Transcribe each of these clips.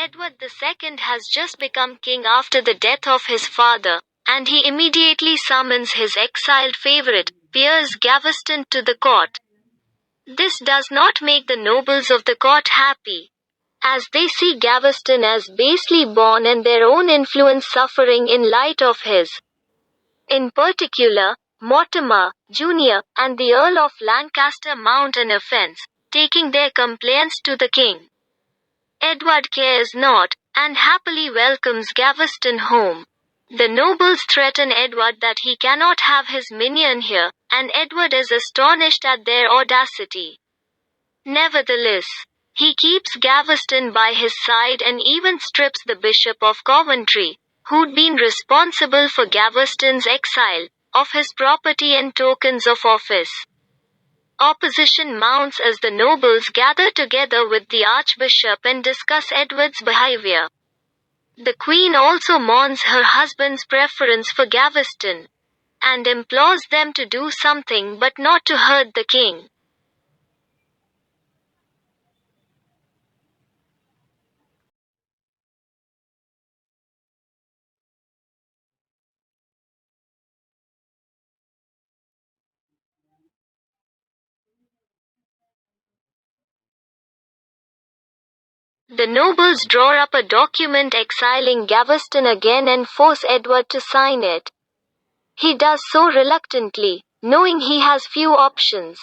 Edward II has just become king after the death of his father, and he immediately summons his exiled favorite, Piers Gaveston, to the court. This does not make the nobles of the court happy, as they see Gaveston as basely born and their own influence suffering in light of his. In particular, Mortimer, Jr., and the Earl of Lancaster mount an offense, taking their complaints to the king. Edward cares not, and happily welcomes Gaveston home. The nobles threaten Edward that he cannot have his minion here, and Edward is astonished at their audacity. Nevertheless, he keeps Gaveston by his side and even strips the Bishop of Coventry, who'd been responsible for Gaveston's exile, of his property and tokens of office. Opposition mounts as the nobles gather together with the Archbishop and discuss Edward's behavior. The Queen also mourns her husband's preference for Gaveston, and implores them to do something but not to hurt the king. The nobles draw up a document exiling Gaveston again and force Edward to sign it. He does so reluctantly, knowing he has few options,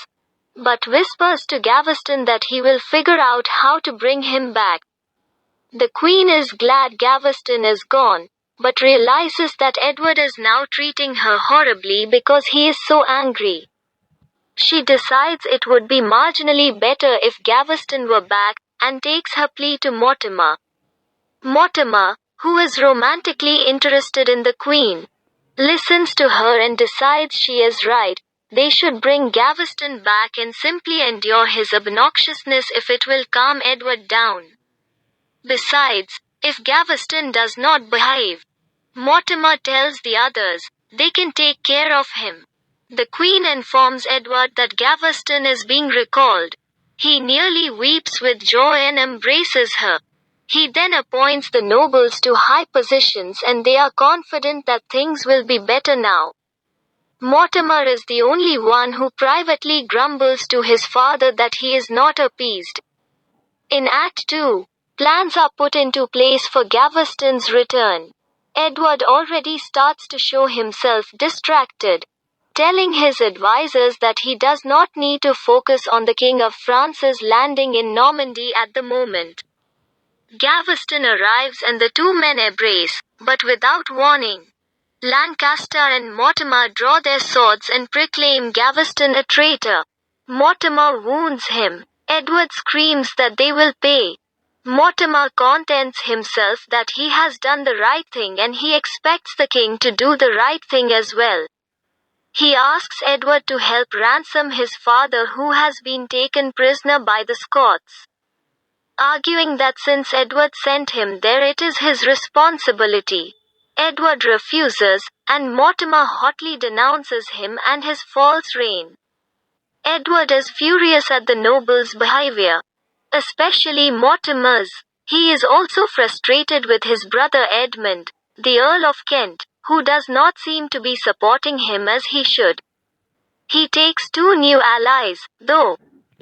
but whispers to Gaveston that he will figure out how to bring him back. The Queen is glad Gaveston is gone, but realizes that Edward is now treating her horribly because he is so angry. She decides it would be marginally better if Gaveston were back, and takes her plea to Mortimer. Mortimer, who is romantically interested in the Queen, listens to her and decides she is right. They should bring Gaveston back and simply endure his obnoxiousness if it will calm Edward down. Besides, if Gaveston does not behave, Mortimer tells the others, they can take care of him. The Queen informs Edward that Gaveston is being recalled. He nearly weeps with joy and embraces her. He then appoints the nobles to high positions and they are confident that things will be better now. Mortimer is the only one who privately grumbles to his father that he is not appeased. In Act 2, plans are put into place for Gaveston's return. Edward already starts to show himself distracted, telling his advisors that he does not need to focus on the King of France's landing in Normandy at the moment. Gaveston arrives and the two men embrace, but without warning. Lancaster and Mortimer draw their swords and proclaim Gaveston a traitor. Mortimer wounds him. Edward screams that they will pay. Mortimer contents himself that he has done the right thing and he expects the king to do the right thing as well. He asks Edward to help ransom his father who has been taken prisoner by the Scots, arguing that since Edward sent him there it is his responsibility. Edward refuses, and Mortimer hotly denounces him and his false reign. Edward is furious at the nobles' behavior, especially Mortimer's. He is also frustrated with his brother Edmund, the Earl of Kent, who does not seem to be supporting him as he should. He takes two new allies, though,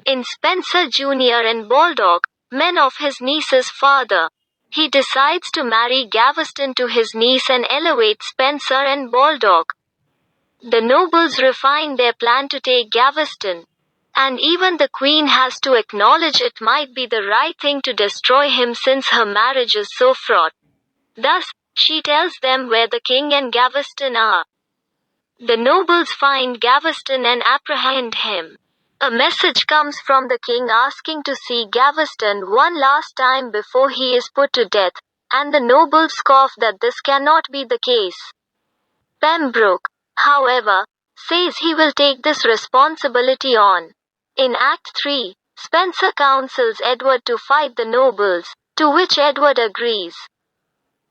in Spencer Jr. and Baldock, men of his niece's father. He decides to marry Gaveston to his niece and elevate Spencer and Baldock. The nobles refine their plan to take Gaveston, and even the Queen has to acknowledge it might be the right thing to destroy him since her marriage is so fraught. Thus, she tells them where the king and Gaveston are. The nobles find Gaveston and apprehend him. A message comes from the king asking to see Gaveston one last time before he is put to death, and the nobles scoff that this cannot be the case. Pembroke, however, says he will take this responsibility on. In Act 3, Spencer counsels Edward to fight the nobles, to which Edward agrees.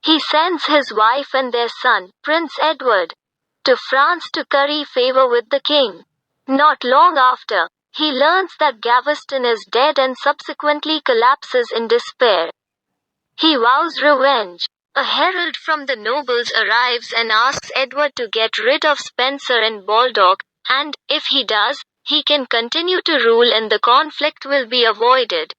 He sends his wife and their son, Prince Edward, to France to curry favor with the king. Not long after, he learns that Gaveston is dead and subsequently collapses in despair. He vows revenge. A herald from the nobles arrives and asks Edward to get rid of Spencer and Baldock, and, if he does, he can continue to rule and the conflict will be avoided.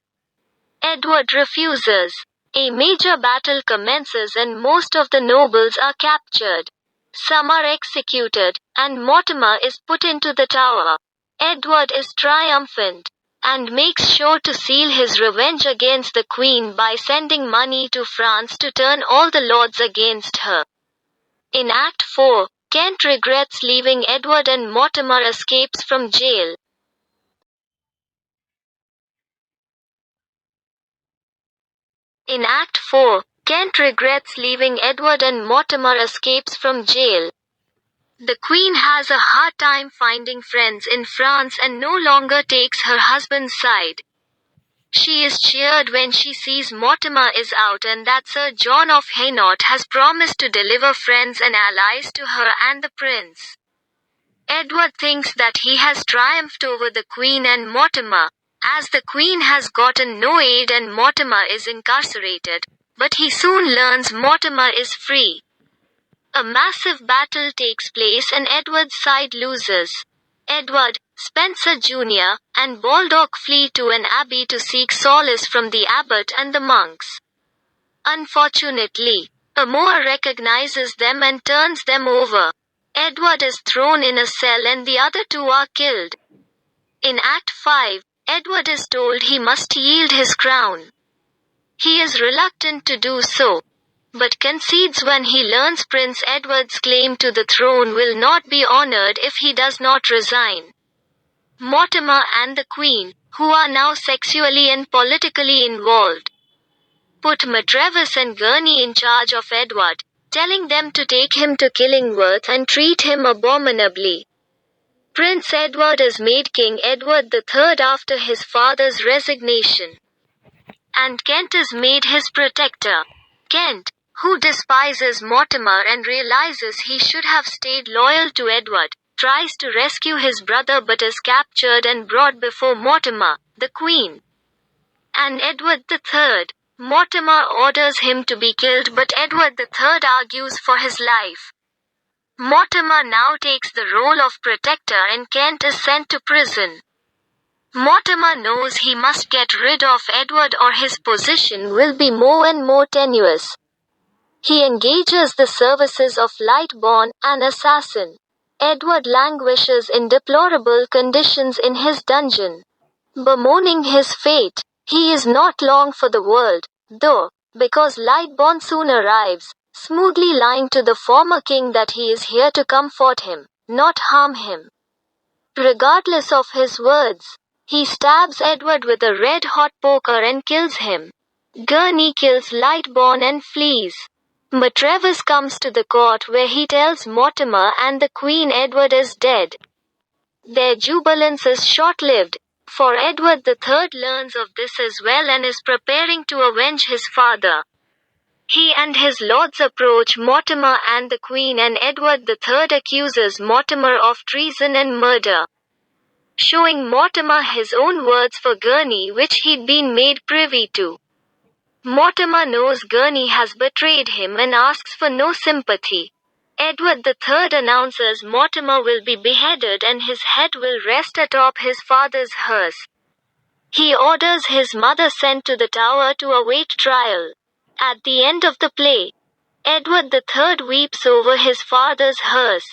Edward refuses. A major battle commences and most of the nobles are captured. Some are executed, and Mortimer is put into the tower. Edward is triumphant, and makes sure to seal his revenge against the Queen by sending money to France to turn all the lords against her. In Act 4, Kent regrets leaving Edward and Mortimer escapes from jail. In Act 4, Kent regrets leaving Edward and Mortimer escapes from jail. The Queen has a hard time finding friends in France and no longer takes her husband's side. She is cheered when she sees Mortimer is out and that Sir John of Hainault has promised to deliver friends and allies to her and the prince. Edward thinks that he has triumphed over the Queen and Mortimer, as the Queen has gotten no aid and Mortimer is incarcerated, but he soon learns Mortimer is free. A massive battle takes place and Edward's side loses. Edward, Spencer Jr., and Baldock flee to an abbey to seek solace from the abbot and the monks. Unfortunately, a Moor recognizes them and turns them over. Edward is thrown in a cell and the other two are killed. In Act 5, Edward is told he must yield his crown. He is reluctant to do so, but concedes when he learns Prince Edward's claim to the throne will not be honored if he does not resign. Mortimer and the Queen, who are now sexually and politically involved, put Matrevis and Gurney in charge of Edward, telling them to take him to Killingworth and treat him abominably. Prince Edward is made King Edward III after his father's resignation, and Kent is made his protector. Kent, who despises Mortimer and realizes he should have stayed loyal to Edward, tries to rescue his brother but is captured and brought before Mortimer, the Queen, and Edward III. Mortimer orders him to be killed but Edward III argues for his life. Mortimer now takes the role of protector and Kent is sent to prison. Mortimer knows he must get rid of Edward or his position will be more and more tenuous. He engages the services of Lightbourne, an assassin. Edward languishes in deplorable conditions in his dungeon. Bemoaning his fate, he is not long for the world, though, because Lightbourne soon arrives, smoothly lying to the former king that he is here to comfort him, not harm him. Regardless of his words, he stabs Edward with a red-hot poker and kills him. Gurney kills Lightbourne and flees. Matrevis comes to the court where he tells Mortimer and the Queen Edward is dead. Their jubilance is short-lived, for Edward III learns of this as well and is preparing to avenge his father. He and his lords approach Mortimer and the Queen and Edward III accuses Mortimer of treason and murder, showing Mortimer his own words for Gurney which he'd been made privy to. Mortimer knows Gurney has betrayed him and asks for no sympathy. Edward III announces Mortimer will be beheaded and his head will rest atop his father's hearse. He orders his mother sent to the tower to await trial. At the end of the play, Edward III weeps over his father's hearse.